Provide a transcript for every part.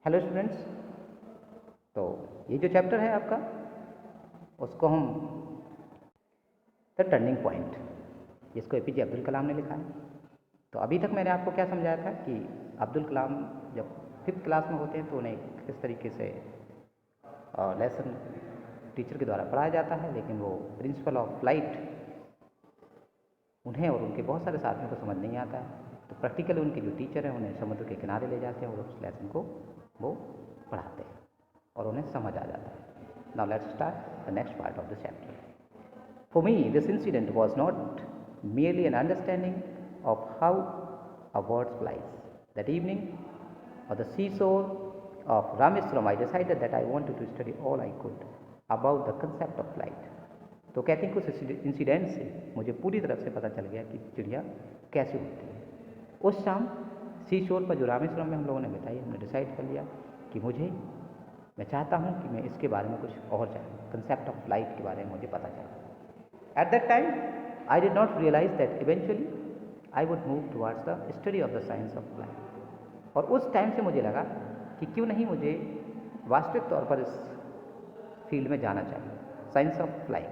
Hello students. तो ये जो चैप्टर है आपका, उसको हम द टर्निंग पॉइंट, जिसको एपीजे अब्दुल कलाम ने लिखा है। तो अभी तक मैंने आपको क्या समझाया था कि अब्दुल कलाम जब 5th क्लास में होते हैं तो उन्हें किस तरीके से लेसन टीचर के द्वारा पढ़ाया जाता है, लेकिन वो प्रिंसिपल ऑफ फ्लाइट उन्हें और उनके बहुत सारे साथियों को समझ नहीं आता है। तो प्रैक्टिकली उनके जो टीचर हैं उन्हें समुद्र के किनारे ले जाते हैं और उस लेसन को वो पढ़ाते हैं और उन्हें समझ आ जाता है। Now let's start the next part of the chapter. For me, this incident was not merely an understanding of how a bird flies. That evening, on the seashore of Rameswaram, I decided that I wanted to study all I could about the concept of flight. तो कहते हैं कि उस incident से मुझे पूरी तरह से पता चल गया कि चिड़िया कैसे उड़ती है। उस शाम सी शोर पर जो रामेश्वरम में हम लोगों ने बिताई, हमने डिसाइड कर लिया कि मैं चाहता हूँ कि मैं इसके बारे में कुछ और जानूँ, कंसेप्ट ऑफ फ्लाइट के बारे में मुझे पता चला। At that time, I did not realize that eventually I would move towards the study of the science of flight. और उस टाइम से मुझे लगा कि क्यों नहीं मुझे वास्तविक तौर पर इस फील्ड में जाना चाहिए, science of flying.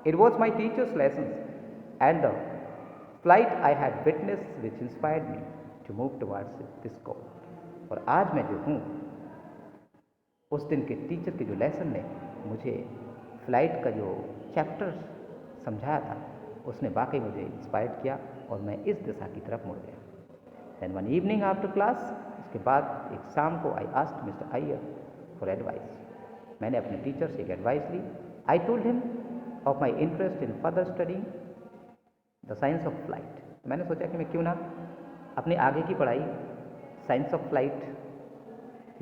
It was my teacher's lessons and the flight I had witnessed which inspired me to move towards this goal. और आज मैं जो हूँ, उस दिन के टीचर के जो लेसन ने मुझे फ्लाइट का जो चैप्टर समझाया था, उसने वाकई मुझे इंस्पायर किया और मैं इस दिशा की तरफ मुड़ गया। Then one evening after class, इसके बाद एक शाम को I asked mister Iyer for advice. मैंने अपने टीचर से एक एडवाइस ली। I told him of my interest in further studying the science of flight. मैंने सोचा कि मैं क्यों ना अपनी आगे की पढ़ाई साइंस ऑफ फ्लाइट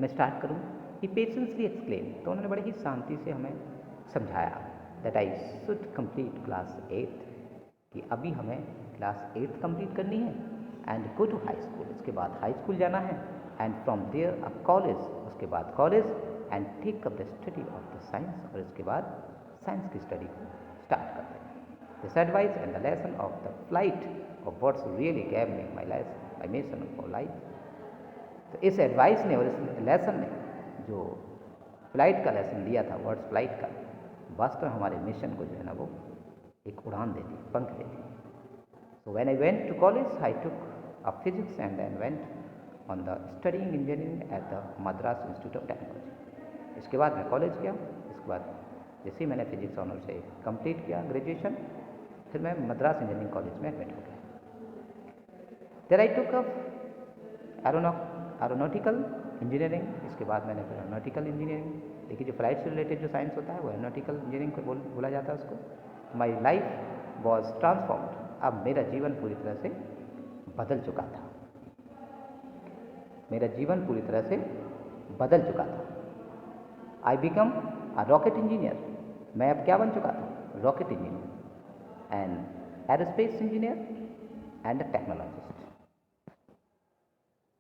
में स्टार्ट करूँ। ही पेशेंसली एक्सप्लेन, तो उन्होंने बड़े ही शांति से हमें समझाया that I should complete class 8, कि अभी हमें क्लास 8 कंप्लीट करनी है and go to high school, इसके बाद हाई स्कूल जाना है and from there a college, उसके बाद college and take up the study of the science, और इसके बाद साइंस की स्टडी को स्टार्ट करते हैं। This advice and the lesson of the flight of words really gave me my mission for life. तो इस एडवाइस ने और इस लेसन ने जो फ्लाइट का लेसन लिया था, वर्ड्स फ्लाइट का, वास्तव में हमारे मिशन को जो है ना वो एक उड़ान दे दी, पंख दे दी। So when I went to college I took a physics and then went on the studying engineering at the Madras Institute of Technology. इसके बाद मैं कॉलेज गया। इसके बाद जैसे ही मैंने फिजिक्स ऑनर से कंप्लीट किया ग्रेजुएशन, फिर मैं मद्रास इंजीनियरिंग कॉलेज में एडमिट हो गया। There I took up aeronautical engineering. इसके बाद मैंने फिर एरोनॉटिकल इंजीनियरिंग देखिए, जो फ्लाइट से रिलेटेड जो साइंस होता है वो एरोनॉटिकल इंजीनियरिंग को बोला जाता है उसको। My life was transformed. अब मेरा जीवन पूरी तरह से बदल चुका था, मेरा जीवन पूरी तरह से बदल चुका था। I become a rocket engineer. मैं अब क्या बन चुका था? Rocket engineer and aerospace engineer and a technologist.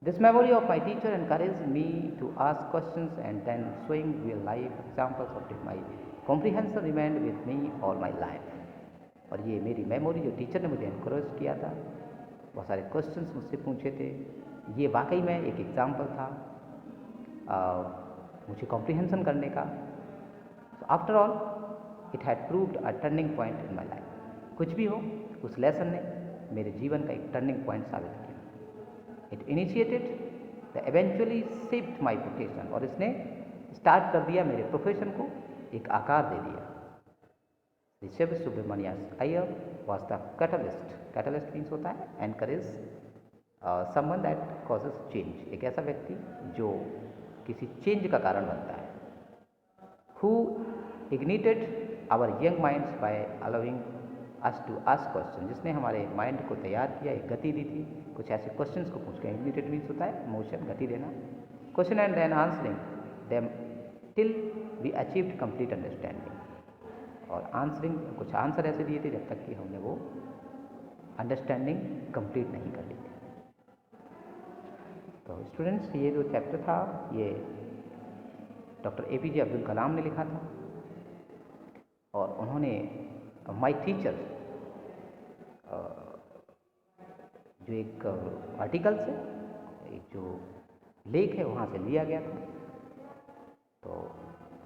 This memory of my teacher encouraged me to ask questions and then showing real life examples of it. My comprehension remained with me all my life. और ये मेरी memory जो teacher ने मुझे encourage किया था, बहुत सारे क्वेश्चंस मुझसे पूछे थे, ये वाकई में एक एग्जाम्पल था मुझे कॉम्प्रिहेंशन करने का। So after all it had proved a turning point in my life. कुछ भी हो, उस लेसन ने मेरे जीवन का एक टर्निंग पॉइंट साबित किया। It initiated the eventually shaped my profession, और इसने स्टार्ट कर दिया मेरे प्रोफेशन को, एक आकार दे दिया। Rishabh Subramanya Iyer was the catalyst. Catalyst means होता है encourage someone that causes change, एक ऐसा व्यक्ति जो किसी चेंज का कारण बनता है। Who ignited our young minds by allowing us to ask question, जिसने हमारे माइंड को तैयार किया, एक गति दी थी, कुछ ऐसे क्वेश्चंस को पूछ के। इग्निटेड मीन्स होता है मोशन, गति देना। Question and then answering them till we achieved complete understanding, और आंसरिंग कुछ आंसर ऐसे दिए थे जब तक कि हमने वो अंडरस्टैंडिंग कंप्लीट नहीं कर ली थी। तो स्टूडेंट्स, ये जो चैप्टर था ये डॉक्टर एपीजे अब्दुल कलाम ने लिखा था, और उन्होंने माई टीचर जो एक आर्टिकल्स है, एक जो लेक है वहाँ से लिया गया था। तो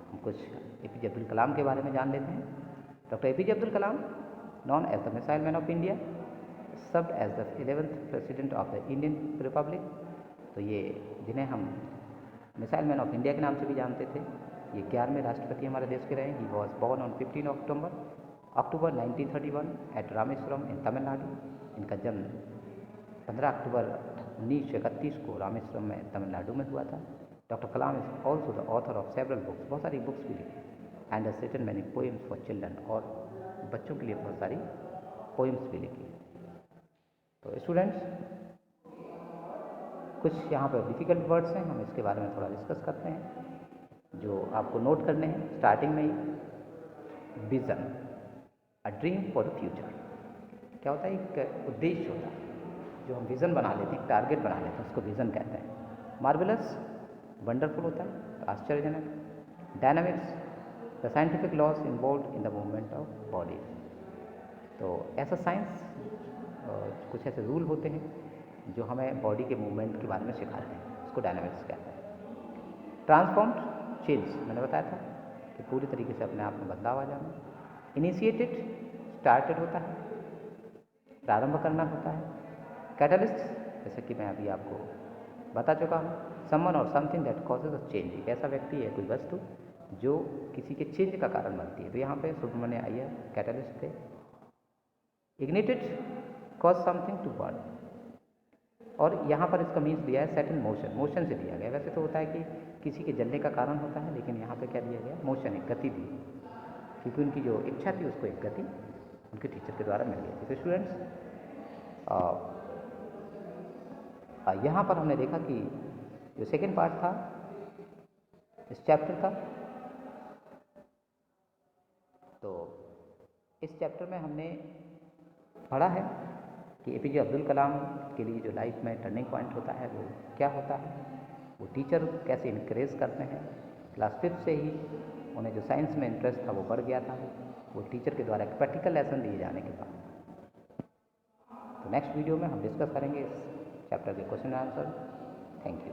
हम कुछ एपीजे अब्दुल कलाम के बारे में जान लेते हैं। Doctor APJ Abdul Kalam, known as the missile man of India, served as the 11th president of the Indian republic. तो ये जिन्हें हम मिसाइल मैन ऑफ इंडिया के नाम से भी जानते थे, ये 11वें राष्ट्रपति हमारे देश के रहे। He was born on 15 October 1931 at Rameswaram in Tamil Nadu. इनका जन्म 15 अक्टूबर 1931 को रामेश्वरम में तमिलनाडु में हुआ था। Doctor Kalam is also the author of several books, बहुत सारी बुक्स भी लिखी, and has written many poems for children, और बच्चों के लिए बहुत सारी पोएम्स भी लिखी। तो स्टूडेंट्स, कुछ यहाँ पर डिफ़िकल्ट वर्ड्स हैं, हम इसके बारे में थोड़ा डिस्कस करते हैं जो आपको नोट करने हैं। स्टार्टिंग में ही vision, a dream for the future. क्या होता है? एक उद्देश्य होता है जो हम विज़न बना लेते हैं, टारगेट बना लेते हैं, उसको विज़न कहते हैं। मार्वेलस, वंडरफुल होता है, आश्चर्यजनक। Dynamics, the scientific laws involve in the movement of body. तो ऐसा साइंस, कुछ ऐसे रूल होते हैं जो हमें बॉडी के मूवमेंट के बारे में सिखाते हैं, उसको डायनामिक्स कहते हैं। ट्रांसफॉर्म्ड, चेंज, मैंने बताया था कि पूरी तरीके से अपने आप में बदलाव आ जाना। इनिशिएटेड, स्टार्टेड होता है, प्रारंभ करना होता है। कैटलिस्ट, जैसे कि मैं अभी आपको बता चुका हूँ, समवन और something that causes a change. एक ऐसा व्यक्ति है, कोई वस्तु जो किसी के चेंज का कारण बनती है। तो यहाँ पे सुब्रमण्य अय्यर कैटलिस्ट थे। Ignited, cause something to burn, और यहाँ पर इसका मीन्स दिया है सेट इन मोशन, मोशन से दिया गया। वैसे तो होता है कि किसी के जलने का कारण होता है, लेकिन यहाँ पे क्या दिया गया? मोशन, एक गति दी, क्योंकि उनकी जो इच्छा थी उसको एक गति उनके टीचर के द्वारा मिल गई थी। तो स्टूडेंट्स, यहाँ पर हमने देखा कि जो सेकेंड पार्ट था इस चैप्टर का, तो इस चैप्टर में हमने पढ़ा है कि एपीजे अब्दुल कलाम के लिए जो लाइफ में टर्निंग पॉइंट होता है वो क्या होता है, वो टीचर कैसे इनकरेज करते हैं। क्लास 5 से ही उन्हें जो साइंस में इंटरेस्ट था वो बढ़ गया था, वो टीचर के द्वारा एक प्रैक्टिकल लेसन दिए जाने के बाद। तो नेक्स्ट वीडियो में हम डिस्कस करेंगे इस चैप्टर के क्वेश्चन आंसर। Thank you.